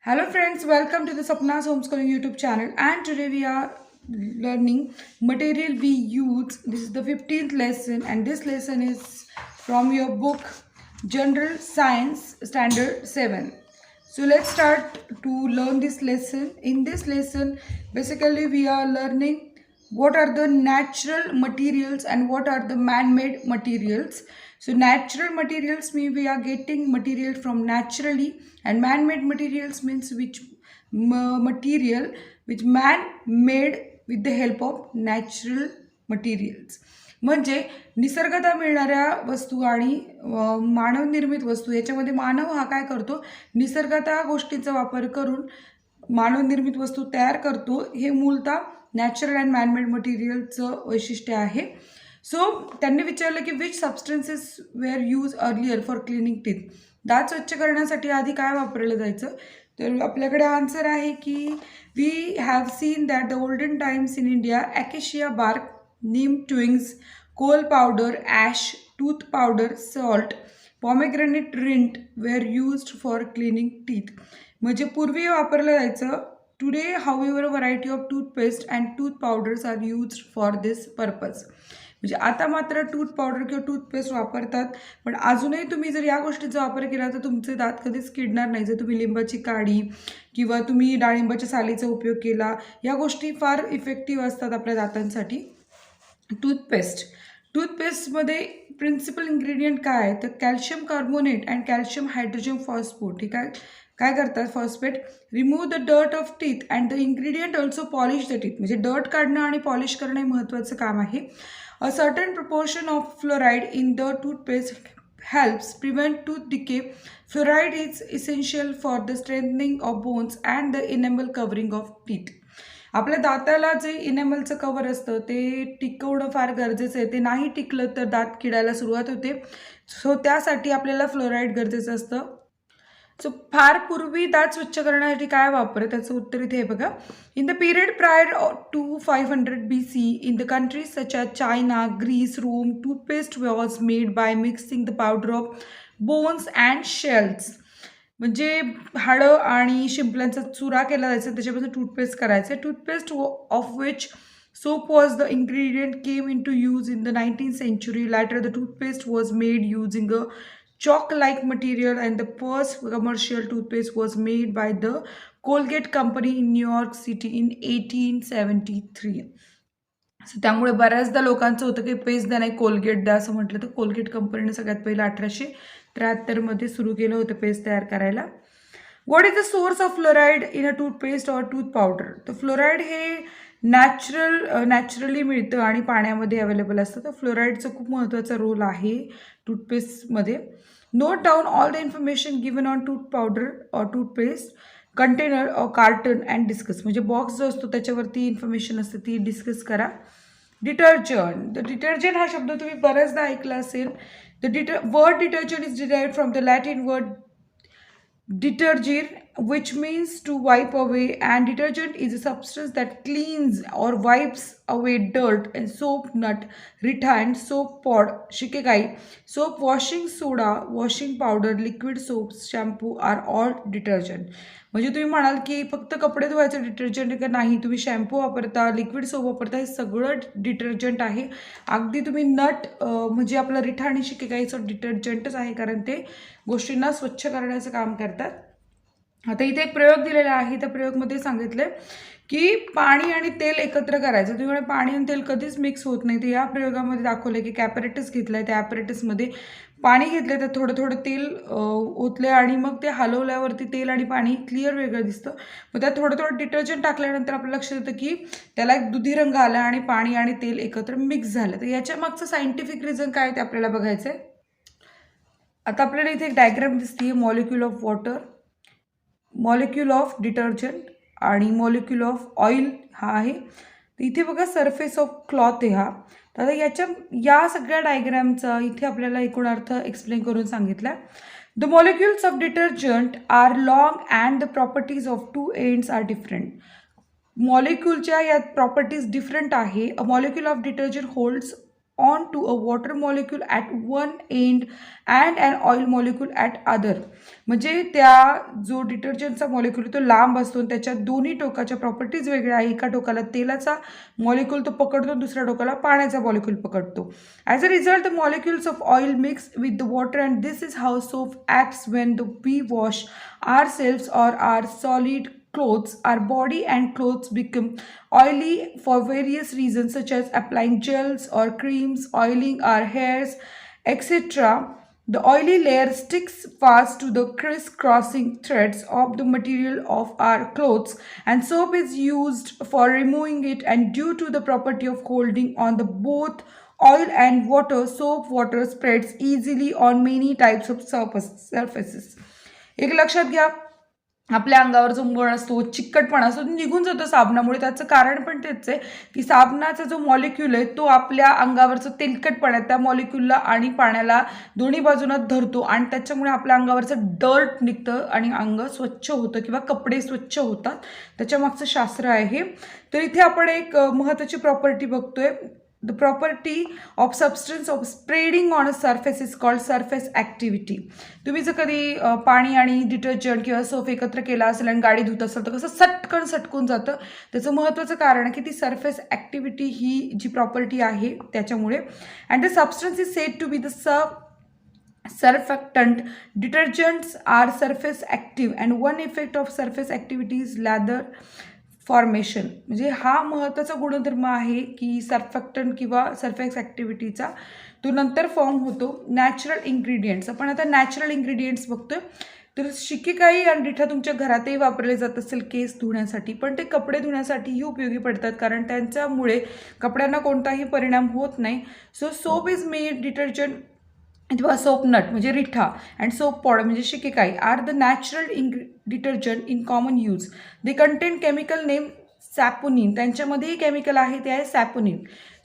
Hello friends, welcome to the Sapna's Homeschooling YouTube channel, and today we are learning material we use. This is the 15th lesson, and this lesson is from your book General Science Standard 7. So let's start to learn this lesson. In this lesson, basically we are learning what are the natural materials and what are the man-made materials. So natural materials mean we are getting material from naturally, and man-made materials means which material which man made with the help of natural materials. म्हणजे निसर्गात मिळणाऱ्या वस्तू आणि मानवनिर्मित वस्तू याच्यामध्ये मानव हा काय करतो, निसर्गात गोष्टींचा वापर करून मानवनिर्मित वस्तू तयार करतो. हे मूलतः नॅचरल अँड मॅनमेड मटेरियलचं वैशिष्ट्य आहे. सो त्यांनी विचारलं की which substances were use earlier for cleaning teeth. दात स्वच्छ करण्यासाठी आधी काय वापरलं जायचं, तर आपल्याकडे आन्सर आहे की we have seen that the olden times in India acacia bark, neem twigs, coal powder, ash, tooth powder, salt, pomegranate rind were used for cleaning teeth. म्हणजे पूर्वी वापरलं जायचं. Today however variety of toothpaste and tooth powders are used for this purpose. म्हणजे आता मात्र tooth powder किंवा toothpaste वापरतात, पण अजूनही तुम्ही जर या गोष्टीचा वापर केला तर तुमचे दात कधीच किडणार नाही. जर तुम्ही लिंबाची काडी किंवा तुम्ही डाळिंबाच्या सालीचा उपयोग केला, या गोष्टी फार इफेक्टिव्ह असतात आपल्या दातांसाठी. टूथपेस्टमध्ये प्रिन्सिपल इन्ग्रेडियंट काय आहे, तर calcium carbonate and calcium hydrogen phosphate. ठीक आहे, काय करतात phosphate, remove the dirt of teeth and the ingredient also polish the teeth. म्हणजे डर्ट काढणं आणि पॉलिश करणं हे महत्त्वाचं काम आहे. A certain proportion of fluoride in the toothpaste helps prevent tooth decay. Fluoride is essential for the strengthening of bones and the enamel covering of teeth. आपल्या दाताला जे इनेमलचं कवर असतं ते टिकवणं फार गरजेचं आहे. ते नाही टिकलं तर दात किडायला सुरुवात होते. सो त्यासाठी आपल्याला फ्लोराईड गरजेचं असतं. सो फार पूर्वी दात स्वच्छ करण्यासाठी काय वापर, त्याचं उत्तर इथे आहे बघा. In the period prior to 500 BC in the countries such as China, Greece, Rome, toothpaste was made by mixing the powder of bones and shells. म्हणजे हाडं आणि शिंपल्यांचा चुरा केला जायचा, त्याच्यापासून टूथपेस्ट करायचे. Toothpaste of which soap was the ingredient came into use in the 19th century. Later the toothpaste was made using a chalk-like material, and the first commercial toothpaste was made by the Colgate company in New York City in 1873. त्यामुळे बऱ्याचदा लोकांचं होतं की paste द्या, नाही Colgate द्या असं म्हटलं, तर कोलगेट कंपनीने सगळ्यात पहिलं 1873 सुरू केलं होतं पेस्ट तयार करायला. What is the source of fluoride in a toothpaste or tooth powder. तर फ्लोराईड हे नॅचरली मिळतं आणि पाण्यामध्ये अवेलेबल असतं. तर फ्लोराईडचं खूप महत्त्वाचा रोल आहे टूथपेस्टमध्ये. Note down all the information given on tooth powder और टूथपेस्ट कंटेनर और कार्टन अँड डिस्कस. म्हणजे बॉक्स जो असतो त्याच्यावरती इन्फॉर्मेशन असते ती डिस्कस करा. डिटर्जंट. द डिटर्जंट हा शब्द तुम्ही बऱ्याचदा ऐकला असेल. Word detergent is derived from the Latin word detergere, which means to wipe away, and detergent is a substance that cleans or wipes away dirt. And soap, nut, refined soap pod, shikekai, soap, washing soda, washing powder, liquid soaps, shampoo are all detergent. म्हणजे तुम्ही म्हणाल की फक्त कपडे धुवायचं detergent का, नाही, तुम्ही शॅम्पू वापरता, लिक्विड सोप वापरता, हे सगळं डिटर्जंट आहे. अगदी तुम्ही नट म्हणजे आपलं रिठा आणि शिकेकाईचं डिटर्जंटच आहे, कारण ते गोष्टींना स्वच्छ करण्याचं काम करतात. आता इथे एक प्रयोग दिलेला आहे. त्या प्रयोगमध्ये सांगितलं की पाणी आणि तेल एकत्र करायचं. तुम्ही पाणी आणि तेल कधीच मिक्स होत नाही. तर या प्रयोगामध्ये दाखवलं की ॲपरेटस घेतलं आहे, त्या ॲपरेटसमध्ये पाणी घेतलं, तर थोडं थोडं तेल ओतलं आणि मग ते हलवल्यावरती तेल आणि पाणी क्लिअर वेगळं दिसतं. मग त्यात थोडं थोडं डिटर्जंट टाकल्यानंतर आपलं लक्षात येतं की त्याला एक दुधी रंग आला आणि पाणी आणि तेल एकत्र मिक्स झालं. तर याच्या मागचं सायंटिफिक रिझन काय ते आपल्याला बघायचं आहे. आता आपल्याला इथे एक डायग्राम दिसते. Molecule of water, molecule of detergent आणि मॉलिक्यूल ऑफ ऑइल हा आहे. तर इथे बघा सरफेस ऑफ क्लॉथ आहे हा. तर आता या सगळ्या डायग्रामचा इथे आपल्याला एकूण अर्थ एक्सप्लेन करून सांगितला. The molecules of detergent are long and the properties of two ends are different. मॉलिक्यूलच्या या प्रॉपर्टीज डिफरंट आहे. A molecule of detergent holds onto a water molecule at one end and an oil molecule at other. म्हणजे त्या जो डिटर्जंटचा molecule तो लांब असतो आणि त्याच्या दोन्ही टोकाच्या प्रॉपर्टीज वेगळ्या आहे. एका टोकाला तेलाचा मॉलिक्यूल तो पकडतो, दुसऱ्या टोकाला पाण्याचा मॉलिक्यूल पकडतो. As a result the molecules of oil mix with the water and this is how soap acts when the we wash ourselves or our solid clothes. Our body and clothes become oily for various reasons such as applying gels or creams, oiling our hairs, etc. The oily layer sticks fast to the crisscrossing threads of the material of our clothes, and soap is used for removing it. And due to the property of holding on the both oil and water, soap water spreads easily on many types of surfaces. एक लक्षात घ्या, आपल्या अंगावर जो मळ असतो, चिकटपणा असतो, तो निघून जातो साबणामुळे. त्याचं कारण पण तेच आहे की साबणाचा जो मॉलिक्यूल आहे तो आपल्या अंगावरचं तेलकटपणा त्या मॉलिक्यूलला आणि पाण्याला दोन्ही बाजूंना धरतो आणि त्याच्यामुळे आपल्या अंगावरचं डर्ट निघतं आणि अंग स्वच्छ होतं किंवा कपडे स्वच्छ होतात. त्याच्यामागचं शास्त्र आहे. तर इथे आपण एक महत्त्वाची प्रॉपर्टी बघतोय. The property of substance of spreading on a surface is called surface activity. तुम्ही जर कधी पाणी आणि डिटर्जंट किंवा सोप एकत्र केला असेल आणि गाडी धुत असेल तर कसं सटकन सटकून जातं. त्याचं महत्त्वाचं कारण आहे की ती सरफेस ॲक्टिव्हिटी ही जी प्रॉपर्टी आहे त्याच्यामुळे. And the substance is said to be the surfactant. Detergents are surface active and one effect of surface activity is lather formation. म्हणजे हा महत्त्वाचा गुणधर्म आहे की सर्फॅक्टंट किंवा सरफेस ॲक्टिव्हिटीचा तो नंतर फॉर्म होतो. नॅचरल इन्ग्रेडियंट्स, आपण आता नॅचरल इन्ग्रेडियंट्स बघतोय. तर शिकेकाई आणि रिठा तुमच्या घरातही वापरले जात असेल केस धुण्यासाठी, पण ते कपडे धुण्यासाठीही उपयोगी पडतात कारण त्यांच्यामुळे कपड्यांना कोणताही परिणाम होत नाही. So soap is made detergent किंवा सोप नट म्हणजे रिठा अँड सोप पावडर म्हणजे शिकेकाई are the natural detergent in common use. They contain chemical name saponin. त्यांच्यामध्येही केमिकल आहे, ते आहे saponin.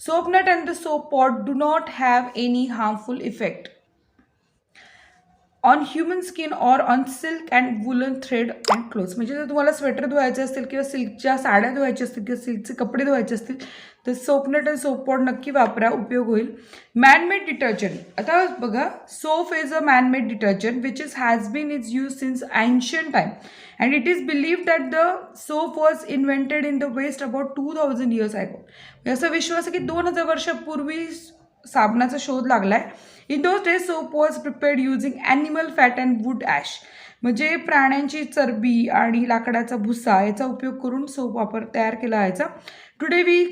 Soap nut and the soap pod do not have any harmful effect on human skin or on silk and woollen thread and clothes. म्हणजे जर तुम्हाला sweater धुवायचे असतील किंवा सिल्कच्या साड्या धुवायच्या असतील किंवा सिल्कचे कपडे धुवायचे असतील तर सोपनट आणि सोप पॉड नक्की वापरा, उपयोग होईल. Manmade detergent. आता बघा, soap is a manmade detergent which has been is use since ancient time and it is believed that the soap was invented in the west about 2000 years ago. असा विश्वास आहे की 2000 वर्षापूर्वी साबणाचा शोध लागलाय. In those days soap was prepared using animal fat and wood ash. म्हणजे प्राण्यांची चरबी आणि लाकडाचा भुसा याचा उपयोग करून सोप तयार केला जायचा. Today we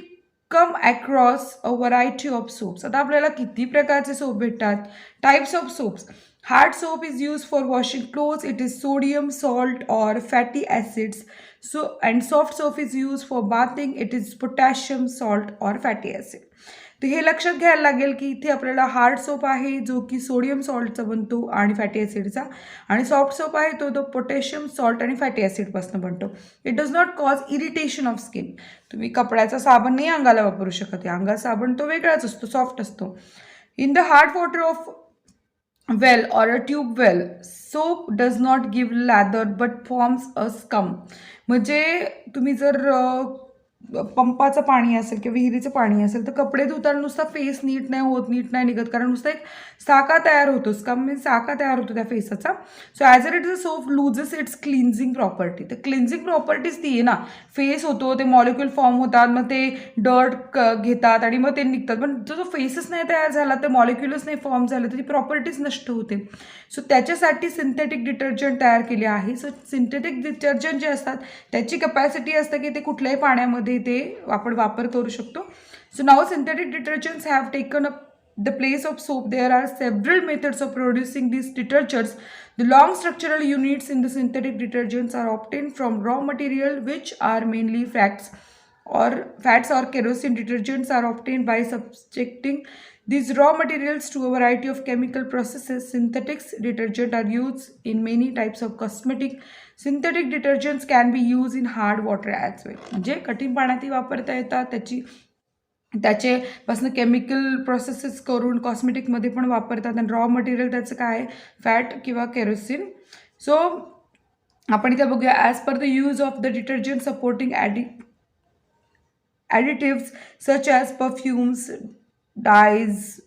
come across a variety of soaps. आता आपल्याला किती प्रकारचे सोप भेटतात. Types of soaps. Hard soap is use for washing clothes. It is sodium salt और fatty acids. So and soft soap is use for bathing. It is potassium salt और fatty acid. तर हे लक्षात घ्यायला लागेल की इथे आपल्याला हार्ड सोप आहे जो की सोडियम सॉल्टचा बनतो आणि फॅटी ॲसिडचा, आणि सॉफ्ट सोप आहे तो पोटॅशियम सॉल्ट आणि फॅटी ॲसिडपासून बनतो. It does not cause irritation of skin. तुम्ही कपड्याचा साबण नाही अंगाला वापरू शकत. अंगाचा साबण तो वेगळाच असतो, सॉफ्ट असतो. In the hard water of well और a tube well soap does not give lather but forms a scum. म्हणजे तुम्ही जर पंपाचं पाणी असेल किंवा विहिरीचं पाणी असेल तर कपडे धुताना नुसता फेस नीट नाही होत, नीट नाही निघत, कारण नुसता एक साका तयार होतो. स्कम मीन्स साका तयार होतो त्या फेसाचा. So as a it the soap loses its cleansing property. तर क्लिन्झिंग प्रॉपर्टीज ती आहे ना, फेस होतो, ते मॉलिक्यूल फॉर्म होतात, मग ते डर्ट घेतात आणि मग ते निघतात. पण जो फेसच नाही तयार झाला, तर मॉलिक्युलच नाही फॉर्म झालं, तर ती प्रॉपर्टीज नष्ट होते. सो त्याच्यासाठी सिंथेटिक डिटर्जंट तयार केले आहे. सो सिंथेटिक डिटर्जंट जे असतात त्याची कपॅसिटी असते की ते कुठल्याही पाण्यामध्ये ते आपण वापर करू शकतो. So now synthetic detergents have taken up the place of soap. There are several methods of producing these detergents. The long structural units in the synthetic detergents are obtained from raw material which are mainly fats or kerosene. Detergents are obtained by subjecting these raw materials to a variety of chemical processes. Synthetic detergents are used in many types of cosmetic. Synthetic detergents can be used in hard water as well. म्हणजे कठीण पाण्यातही वापरता येतात, त्याचेपासून chemical processes करून कॉस्मेटिकमध्ये पण वापरतात. आणि raw material त्याचं काय आहे, फॅट किंवा केरोसिन. सो आपण इथे बघूया. As per the use of the detergent supporting additives such as perfumes, dyes,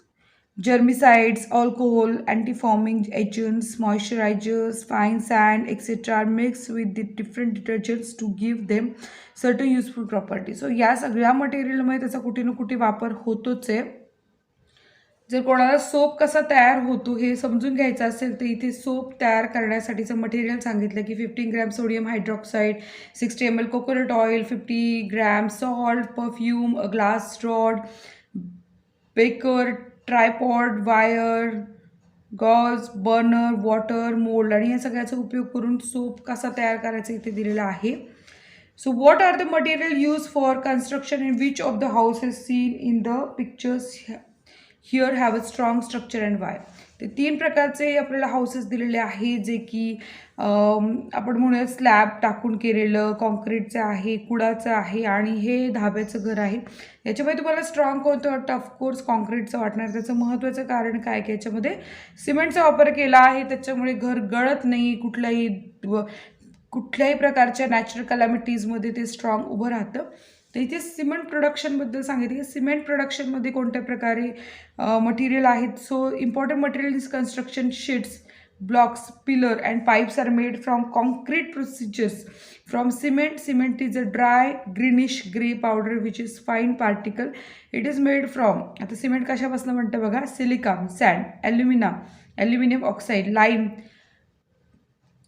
germicides, alcohol, anti-foaming agents, moisturizers, fine sand, etc. are mixed with the different detergents to give them certain useful properties. So या सगळ्या मटेरियलमध्ये त्याचा कुठे ना कुठे वापर होतोच आहे. जर कोणाला सोप कसा तयार होतो हे समजून घ्यायचं असेल तर इथे सोप तयार करण्यासाठीचं मटेरियल सांगितलं की 15 gram sodium hydroxide, 60 ml coconut oil, 50 gram salt, perfume, a glass rod, beaker, tripod, wire, gauze, burner, water, mould आणि या सगळ्याचा उपयोग करून सोप कसा तयार करायचा इथे दिलेला आहे. So what are the material used for construction and which of the houses seen in the pictures here have a strong structure and why? ते 3 प्रकारचे आपल्याला हाऊसेस दिलेले आहे जे की आपण म्हणूया स्लॅब टाकून केलेलं कॉन्क्रीटचं आहे, कुडाचं आहे आणि हे धाब्याचं घर आहे. याच्यामध्ये तुम्हाला स्ट्रॉंग कोणतं वाटतं? ऑफकोर्स कॉन्क्रीटचं वाटणार. त्याचं महत्त्वाचं कारण काय की याच्यामध्ये सिमेंटचा वापर केला आहे, त्याच्यामुळे घर गळत नाही, कुठल्याही प्रकारच्या नॅचरल कलॅमिटीजमध्ये ते स्ट्रॉंग उभं राहतं. तर इथे सिमेंट प्रोडक्शनबद्दल सांगितलं की सिमेंट प्रोडक्शनमध्ये कोणत्या प्रकारे मटेरियल आहेत. So important material is construction sheets, blocks, pillar and pipes are made from concrete procedures. From cement is a dry greenish gray powder which is fine particle. It is made from, आता cement कशापासून म्हणतं बघा, silica, sand, aluminum oxide, lime,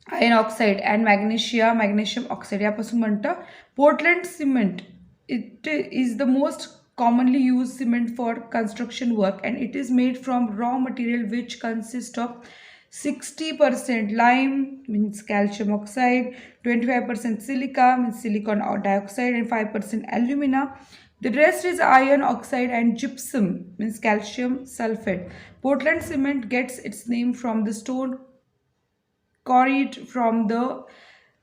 iron oxide and magnesium oxide यापासून म्हणतं. Portland cement, it is the most commonly used cement for construction work and it is made from raw material which consists of 60% lime means calcium oxide, 25% silica means silicon dioxide and 5% alumina. The rest is iron oxide and gypsum means calcium sulfate. Portland cement gets its name from the stone quarried from the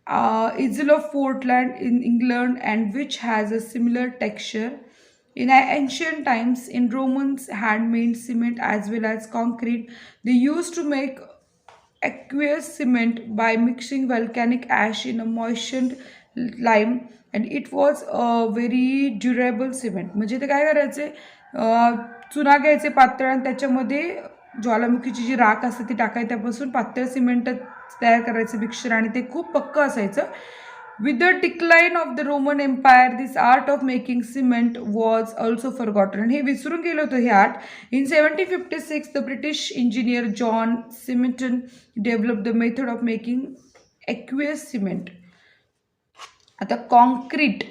Isle of Portland in England and which has a similar texture. In ancient times, in Romans had made cement as well as concrete. They used to make aqueous cement by mixing volcanic ash in a moistened lime and it was a very durable cement. म्हणजे ते काय करायचे, चुना घ्यायचे पातळ आणि त्याच्यामध्ये ज्वालामुखीची जी राख असते ती टाकायची, त्यापासून पातळ सिमेंट तयार करायचं मिक्सचर आणि ते खूप पक्कं असायचं. With the decline of the Roman Empire, this art of making cement was also forgotten. And हे विसरून गेलो होतो हे art. In 1756, the British engineer John Symington developed the method of making aqueous cement. आता कॉन्क्रीट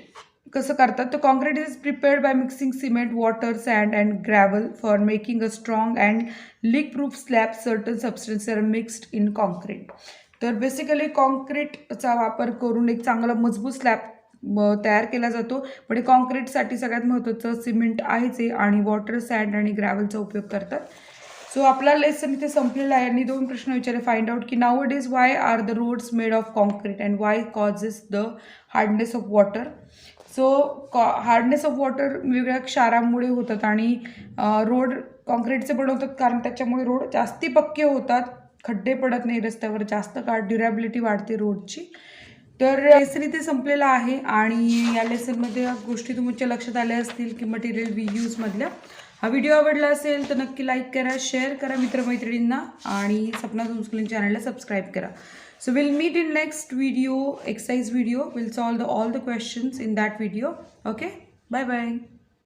कसं करतात, तर concrete is prepared by mixing cement, water, sand and gravel for making a strong and leak proof slab. Certain substances are mixed in concrete. तर basically कॉन्क्रीटचा वापर करून एक चांगला मजबूत स्लॅब तयार केला जातो. पण कॉन्क्रीटसाठी सगळ्यात महत्त्वाचं सिमेंट आहेच आहे आणि वॉटर, सँड आणि ग्रॅव्हलचा उपयोग करतात. सो आपला लेसन इथे संपलेला आहे आणि 2 प्रश्न विचारले. फाइंड आउट की nowadays why are the roads made of concrete and why causes the hardness of water. So hardness of water वेगवेगळ्या क्षारामुळे होतात आणि रोड कॉन्क्रीटचे बनवतात कारण त्याच्यामुळे रोड जास्ती पक्के होतात, खड्डे पडत नाही रस्त्यावर, जास्त काळ ड्युरेबिलिटी वाढते रोडची. तर लेसन इथे संपलेला आहे आणि या लेसनमध्ये गोष्टी तुमच्या लक्षात आल्या असतील की मटेरियल वी यूजमधल्या. हा व्हिडिओ आवडला असेल तर नक्की लाईक करा, शेअर करा मित्रमैत्रिणींना आणि सपना होमस्कूलिंग चॅनलला सबस्क्राईब करा. So we'll meet in next video, exercise video. We'll solve all the questions in that video. Okay, bye bye.